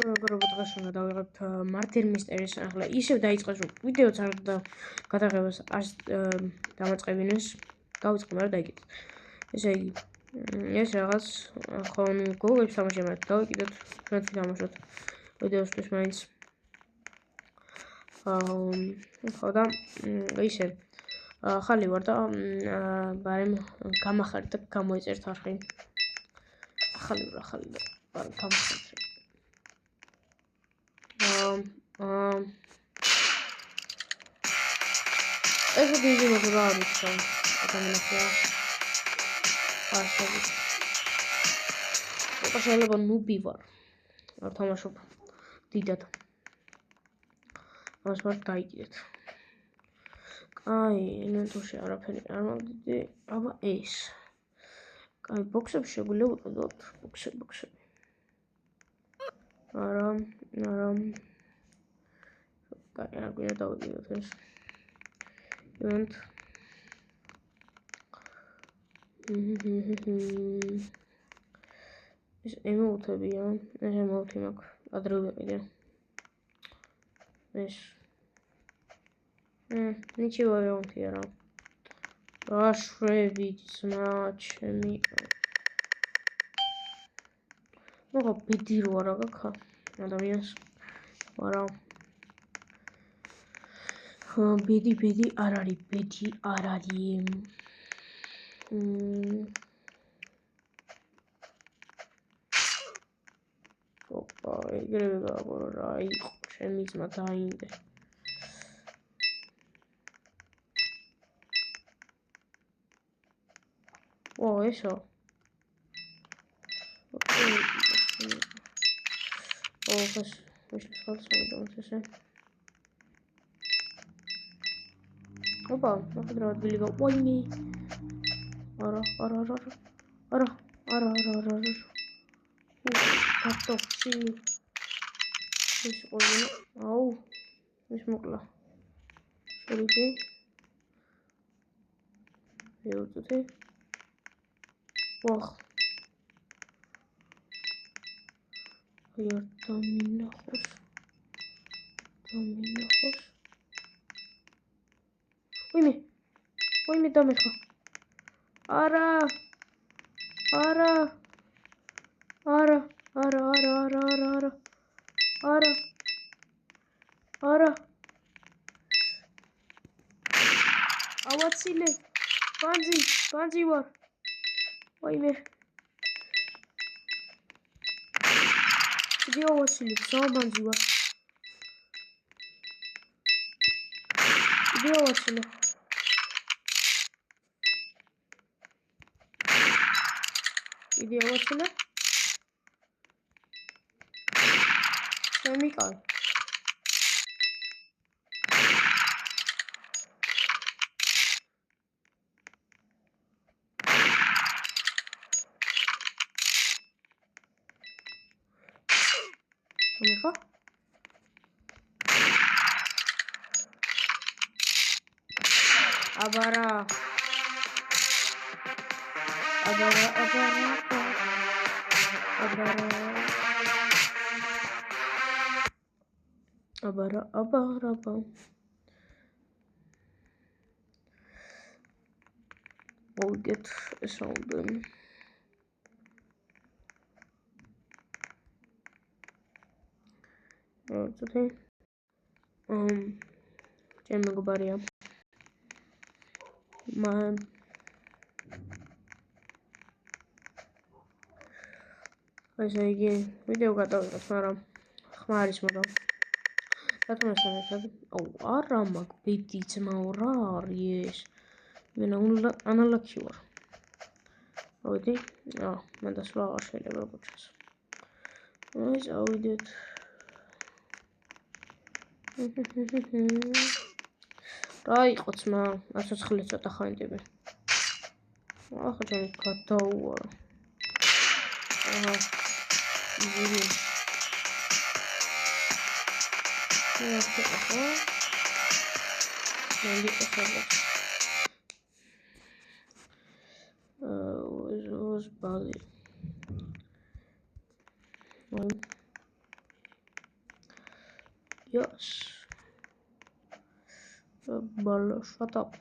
როგორ დღეს უნდა დავიღებთ მარტინ მისტერის ახლა ისევ დაიწყეს რომ ვიდეოც არ გადაღებას არ დამაწყებინეს გავიწყე მაგრამ დაიგეთ ესე იგი ეს რაღაც ხო გოგოებს თამაშია მაგრამ დავიკიდოთ ჩვენ თამაშობთ ვიდეოსთვის მაინც ხო და ისე ხალი ვარ და ბარემ გამახარდა გამოიწერთ არხი ახალი და ბარემ გამახარდა ეს დიდი მოძრა არის ადამიანია ასეთი შეიძლება ნუბი ვარ არ თამაშობ დიდად ამას ვარ დაიგეთ აი ინვენტორში არაფერი არ მოვიდი აბა ეს აი ბოქსებს შეგვიძლია ვუყიდოთ ბოქსები არა აი არ გვინდა დავიდოთ ეს event ეს ემოუთებია ეს ემოუთი მაქვს ადრე ვიყიდე ეს ничего ემოუთია რა აშრებით ძმაჩემი მოგა ბედი რო არა გაქა ადამიანს არა ბედი არ არის ბედი არ არის ოპა ეგრევე გავაკეთე რა იყო ჩემი ძმა დაინდე ო ესო ო ეს ხალხს ოპა ნახეთ დილიგა ვაიმე არა კარტოფი ეს ყოლი აუ ეს მოკლა შევიდე ეუწუთე ვახ იარ დამინახოს ვაიმე დამეხა არა ავაცილე ბანძი ვარ ვაიმე იგი ავაცილე ბანძი ვარ იგი ავაცილე შემიკალ შემიკალ აბარა we'll get something today ჩემი მეგობარია ესე იგი ვიდეო გადავიღეთ მაგრამ ხმა არის მაგრამ რატომ ეს აუ არა მაგ ბედი ძმაო რა არის ეს მე ანალაქი ვარ ავიდი მან დასვლა აღარ შეიძლება მოჩას ეს ავიდეთ რა იყო ძმა ასოცხლე ცოტა ხანტები ახლა ჩემი გადაუვარო იგი was Bali. Yes. Shut up.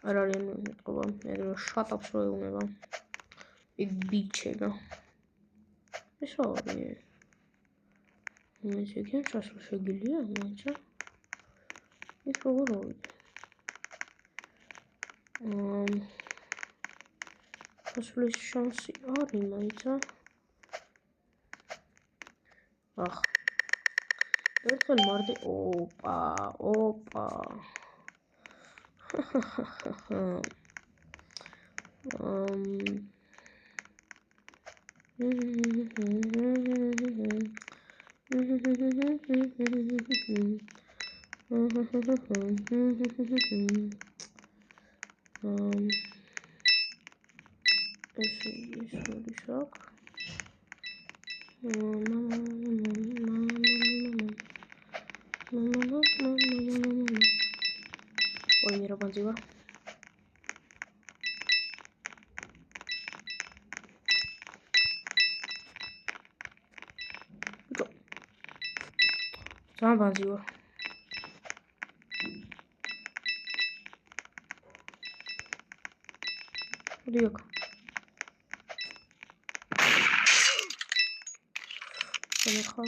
არ არის მეტყობა, მე shut up შევეუბნება. Big bitch-ega. ეს რა არის? მე შეგიან ჩასვლა შეგიძლია, მაინცა? ის როგორ ავიდე? ჩასვლის შანსი არის, მაინცა? ახ. ერთხელ მარდი, ოპა. Ой, не работала. Сам бандио. Рик. Поехал.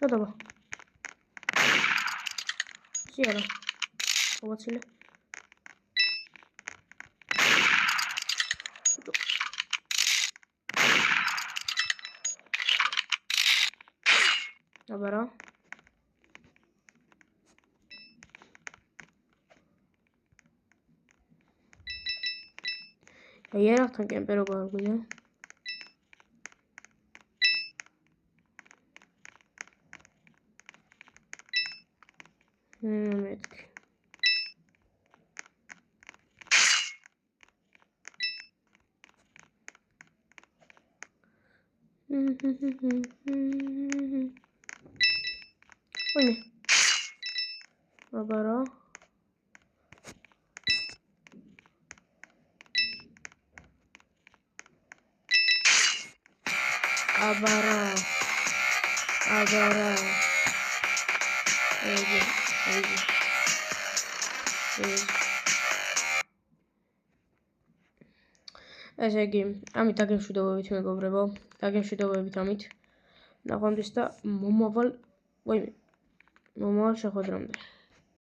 Готово. Зеро. Вот цели. Добро. Я рахтан кемперо гаргуя. Метки. Ой. Добро. Абара. ესე იგი, ამით დაგემშვიდობებით მეგობრებო, დაგემშვიდობებით ამით. ნახვამდის და მომავალ შეხვედრამდე.